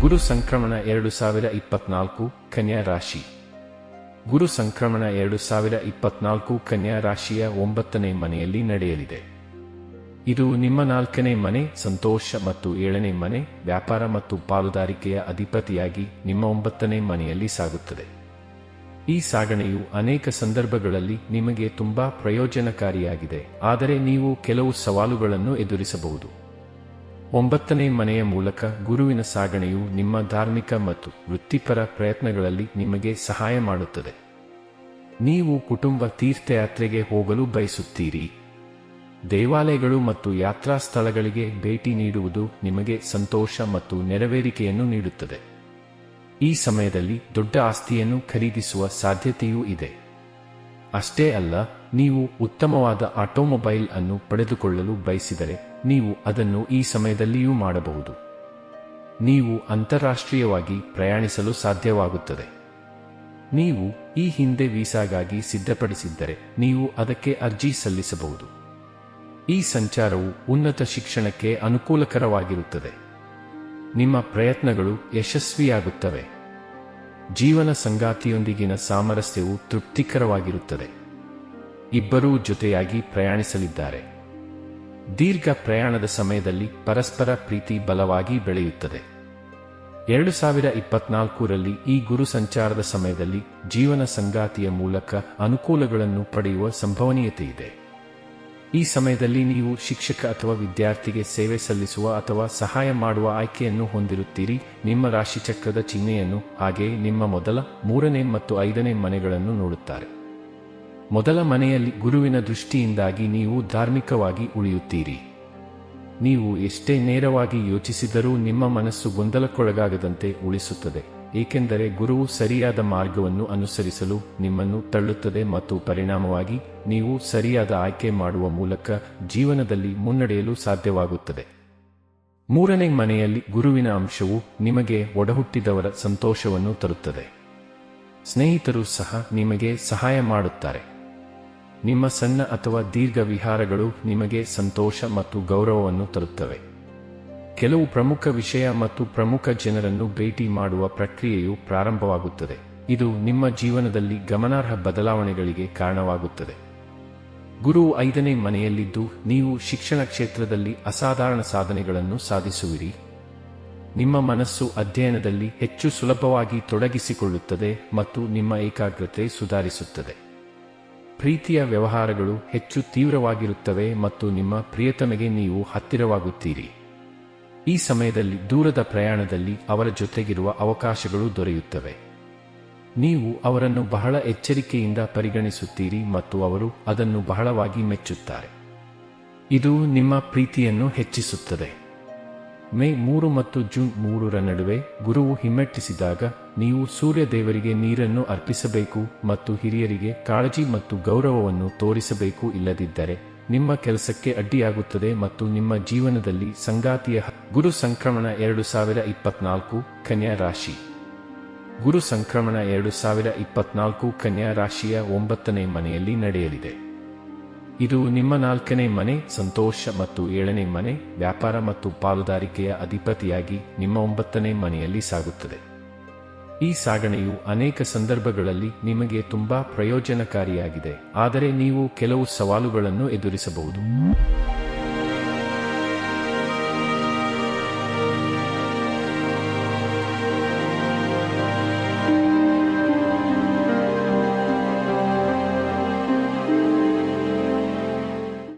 ಗುರು ಸಂಕ್ರಮಣ 2024 ಕನ್ಯಾ ರಾಶಿ. ಗುರು ಸಂಕ್ರಮಣ 2024 ಕನ್ಯಾ ರಾಶಿಯ 9ನೇ ಮನೆಯಲ್ಲಿ ನಡೆಯಲಿದೆ. ಇದು ನಿಮ್ಮ 4ನೇ ಮನೆ ಸಂತೋಷ ಮತ್ತು 7ನೇ ಮನೆ ವ್ಯಾಪಾರ ಮತ್ತು ಪಾಲುದಾರಿಕೆಯ ಅಧಿಪತಿಯಾಗಿ ನಿಮ್ಮ 9ನೇ ಮನೆಯಲ್ಲಿ ಸಾಗುತ್ತದೆ. ಈ ಸಾಗಣೆಯು ಅನೇಕ ಸಂದರ್ಭಗಳಲ್ಲಿ ನಿಮಗೆ ತುಂಬಾ ಪ್ರಯೋಜನಕಾರಿಯಾಗಿದೆ, ಆದರೆ ನೀವು ಕೆಲವು ಸವಾಲುಗಳನ್ನು ಎದುರಿಸಬಹುದು. 9ನೇ ಮನೆಯ ಮೂಲಕ ಗುರುವಿನ ಸಾಗಣೆಯು ನಿಮ್ಮ ಧಾರ್ಮಿಕ ಮತ್ತು ವೃತ್ತಿಪರ ಪ್ರಯತ್ನಗಳಲ್ಲಿ ನಿಮಗೆ ಸಹಾಯ ಮಾಡುತ್ತದೆ. ನೀವು ಕುಟುಂಬ ತೀರ್ಥಯಾತ್ರೆಗೆ ಹೋಗಲು ಬಯಸುತ್ತೀರಿ. ದೇವಾಲಯಗಳು ಮತ್ತು ಯಾತ್ರಾ ಸ್ಥಳಗಳಿಗೆ ಭೇಟಿ ನೀಡುವುದು ನಿಮಗೆ ಸಂತೋಷ ಮತ್ತು ನೆರವೇರಿಕೆಯನ್ನು ನೀಡುತ್ತದೆ. ಈ ಸಮಯದಲ್ಲಿ ದೊಡ್ಡ ಆಸ್ತಿಯನ್ನು ಖರೀದಿಸುವ ಸಾಧ್ಯತೆಯೂ ಇದೆ. ಅಷ್ಟೇ ಅಲ್ಲ, ನೀವು ಉತ್ತಮವಾದ ಆಟೋಮೊಬೈಲ್ ಅನ್ನು ಪಡೆದುಕೊಳ್ಳಲು ಬಯಸಿದರೆ ನೀವು ಅದನ್ನು ಈ ಸಮಯದಲ್ಲಿಯೂ ಮಾಡಬಹುದು. ನೀವು ಅಂತಾರಾಷ್ಟ್ರೀಯವಾಗಿ ಪ್ರಯಾಣಿಸಲು ಸಾಧ್ಯವಾಗುತ್ತದೆ. ನೀವು ಈ ಹಿಂದೆ ವೀಸಾಗಾಗಿ ಸಿದ್ಧಪಡಿಸಿದ್ದರೆ ನೀವು ಅದಕ್ಕೆ ಅರ್ಜಿ ಸಲ್ಲಿಸಬಹುದು. ಈ ಸಂಚಾರವು ಉನ್ನತ ಶಿಕ್ಷಣಕ್ಕೆ ಅನುಕೂಲಕರವಾಗಿರುತ್ತದೆ. ನಿಮ್ಮ ಪ್ರಯತ್ನಗಳು ಯಶಸ್ವಿಯಾಗುತ್ತವೆ. ಜೀವನ ಸಂಗಾತಿಯೊಂದಿಗಿನ ಸಾಮರಸ್ಯವು ತೃಪ್ತಿಕರವಾಗಿರುತ್ತದೆ. ಇಬ್ಬರೂ ಜೊತೆಯಾಗಿ ಪ್ರಯಾಣಿಸಲಿದ್ದಾರೆ. ದೀರ್ಘ ಪ್ರಯಾಣದ ಸಮಯದಲ್ಲಿ ಪರಸ್ಪರ ಪ್ರೀತಿ ಬಲವಾಗಿ ಬೆಳೆಯುತ್ತದೆ. 2024ರಲ್ಲಿ ಈ ಗುರು ಸಂಚಾರದ ಸಮಯದಲ್ಲಿ ಜೀವನ ಸಂಗಾತಿಯ ಮೂಲಕ ಅನುಕೂಲಗಳನ್ನು ಪಡೆಯುವ ಸಂಭವನೀಯತೆಯಿದೆ. ಈ ಸಮಯದಲ್ಲಿ ನೀವು ಶಿಕ್ಷಕ ಅಥವಾ ವಿದ್ಯಾರ್ಥಿಗೆ ಸೇವೆ ಸಲ್ಲಿಸುವ ಅಥವಾ ಸಹಾಯ ಮಾಡುವ ಆಯ್ಕೆಯನ್ನು ಹೊಂದಿರುತ್ತೀರಿ. ನಿಮ್ಮ ರಾಶಿಚಕ್ರದ ಚಿಹ್ನೆಯನ್ನು ಹಾಗೆಯೇ ನಿಮ್ಮ ಮೊದಲ 3ನೇ ಮತ್ತು 5ನೇ ಮನೆಗಳನ್ನು ನೋಡುತ್ತಾರೆ. ಮೊದಲ ಮನೆಯಲ್ಲಿ ಗುರುವಿನ ದೃಷ್ಟಿಯಿಂದಾಗಿ ನೀವು ಧಾರ್ಮಿಕವಾಗಿ ಉಳಿಯುತ್ತೀರಿ. ನೀವು ಎಷ್ಟೇ ನೇರವಾಗಿ ಯೋಚಿಸಿದರೂ ನಿಮ್ಮ ಮನಸ್ಸು ಗೊಂದಲಕ್ಕೊಳಗಾಗದಂತೆ ಉಳಿಸುತ್ತದೆ, ಏಕೆಂದರೆ ಗುರುವು ಸರಿಯಾದ ಮಾರ್ಗವನ್ನು ಅನುಸರಿಸಲು ನಿಮ್ಮನ್ನು ತಳ್ಳುತ್ತದೆ ಮತ್ತು ಪರಿಣಾಮವಾಗಿ ನೀವು ಸರಿಯಾದ ಆಯ್ಕೆ ಮಾಡುವ ಮೂಲಕ ಜೀವನದಲ್ಲಿ ಮುನ್ನಡೆಯಲು ಸಾಧ್ಯವಾಗುತ್ತದೆ. 3ನೇ ಮನೆಯಲ್ಲಿ ಗುರುವಿನ ಅಂಶವು ನಿಮಗೆ ಒಡಹುಟ್ಟಿದವರ ಸಂತೋಷವನ್ನು ತರುತ್ತದೆ. ಸ್ನೇಹಿತರು ಸಹ ನಿಮಗೆ ಸಹಾಯ ಮಾಡುತ್ತಾರೆ. ನಿಮ್ಮ ಸಣ್ಣ ಅಥವಾ ದೀರ್ಘ ವಿಹಾರಗಳು ನಿಮಗೆ ಸಂತೋಷ ಮತ್ತು ಗೌರವವನ್ನು ತರುತ್ತವೆ. ಕೆಲವು ಪ್ರಮುಖ ವಿಷಯ ಮತ್ತು ಪ್ರಮುಖ ಜನರನ್ನು ಭೇಟಿ ಮಾಡುವ ಪ್ರಕ್ರಿಯೆಯು ಪ್ರಾರಂಭವಾಗುತ್ತದೆ. ಇದು ನಿಮ್ಮ ಜೀವನದಲ್ಲಿ ಗಮನಾರ್ಹ ಬದಲಾವಣೆಗಳಿಗೆ ಕಾರಣವಾಗುತ್ತದೆ. ಗುರುವು 5ನೇ ಮನೆಯಲ್ಲಿದ್ದು ನೀವು ಶಿಕ್ಷಣ ಕ್ಷೇತ್ರದಲ್ಲಿ ಅಸಾಧಾರಣ ಸಾಧನೆಗಳನ್ನು ಸಾಧಿಸುವಿರಿ. ನಿಮ್ಮ ಮನಸ್ಸು ಅಧ್ಯಯನದಲ್ಲಿ ಹೆಚ್ಚು ಸುಲಭವಾಗಿ ತೊಡಗಿಸಿಕೊಳ್ಳುತ್ತದೆ ಮತ್ತು ನಿಮ್ಮ ಏಕಾಗ್ರತೆ ಸುಧಾರಿಸುತ್ತದೆ. ಪ್ರೀತಿಯ ವ್ಯವಹಾರಗಳು ಹೆಚ್ಚು ತೀವ್ರವಾಗಿರುತ್ತವೆ ಮತ್ತು ನಿಮ್ಮ ಪ್ರಿಯತಮೆಗೆ ನೀವು ಹತ್ತಿರವಾಗುತ್ತೀರಿ. ಈ ಸಮಯದಲ್ಲಿ ದೂರದ ಪ್ರಯಾಣದಲ್ಲಿ ಅವರ ಜೊತೆಗಿರುವ ಅವಕಾಶಗಳು ದೊರೆಯುತ್ತವೆ. ನೀವು ಅವರನ್ನು ಬಹಳ ಎಚ್ಚರಿಕೆಯಿಂದ ಪರಿಗಣಿಸುತ್ತೀರಿ ಮತ್ತು ಅವರು ಅದನ್ನು ಬಹಳವಾಗಿ ಮೆಚ್ಚುತ್ತಾರೆ. ಇದು ನಿಮ್ಮ ಪ್ರೀತಿಯನ್ನು ಹೆಚ್ಚಿಸುತ್ತದೆ. ಮೇ 3 ಮತ್ತು ಜೂನ್ 3ರ ನಡುವೆ ಗುರುವು ಹಿಮ್ಮೆಟ್ಟಿಸಿದಾಗ ನೀವು ಸೂರ್ಯ ದೇವರಿಗೆ ನೀರನ್ನು ಅರ್ಪಿಸಬೇಕು ಮತ್ತು ಹಿರಿಯರಿಗೆ ಕಾಳಜಿ ಮತ್ತು ಗೌರವವನ್ನು ತೋರಿಸಬೇಕು. ಇಲ್ಲದಿದ್ದರೆ ನಿಮ್ಮ ಕೆಲಸಕ್ಕೆ ಅಡ್ಡಿಯಾಗುತ್ತದೆ ಮತ್ತು ನಿಮ್ಮ ಜೀವನದಲ್ಲಿ ಸಂಗಾತಿಯ ಗುರು ಸಂಕ್ರಮಣ 2024 ಕನ್ಯಾ ರಾಶಿ. ಗುರು ಸಂಕ್ರಮಣ 2024 ಕನ್ಯಾ ರಾಶಿಯ 9ನೇ ಮನೆಯಲ್ಲಿ ನಡೆಯಲಿದೆ. ಇದು ನಿಮ್ಮ 4ನೇ ಮನೆ ಸಂತೋಷ ಮತ್ತು 7ನೇ ಮನೆ ವ್ಯಾಪಾರ ಮತ್ತು ಪಾಲುದಾರಿಕೆಯ ಅಧಿಪತಿಯಾಗಿ ನಿಮ್ಮ 9ನೇ ಮನೆಯಲ್ಲಿ ಸಾಗುತ್ತದೆ. ಈ ಸಾಗಣೆಯು ಅನೇಕ ಸಂದರ್ಭಗಳಲ್ಲಿ ನಿಮಗೆ ತುಂಬಾ ಪ್ರಯೋಜನಕಾರಿಯಾಗಿದೆ, ಆದರೆ ನೀವು ಕೆಲವು ಸವಾಲುಗಳನ್ನು ಎದುರಿಸಬಹುದು.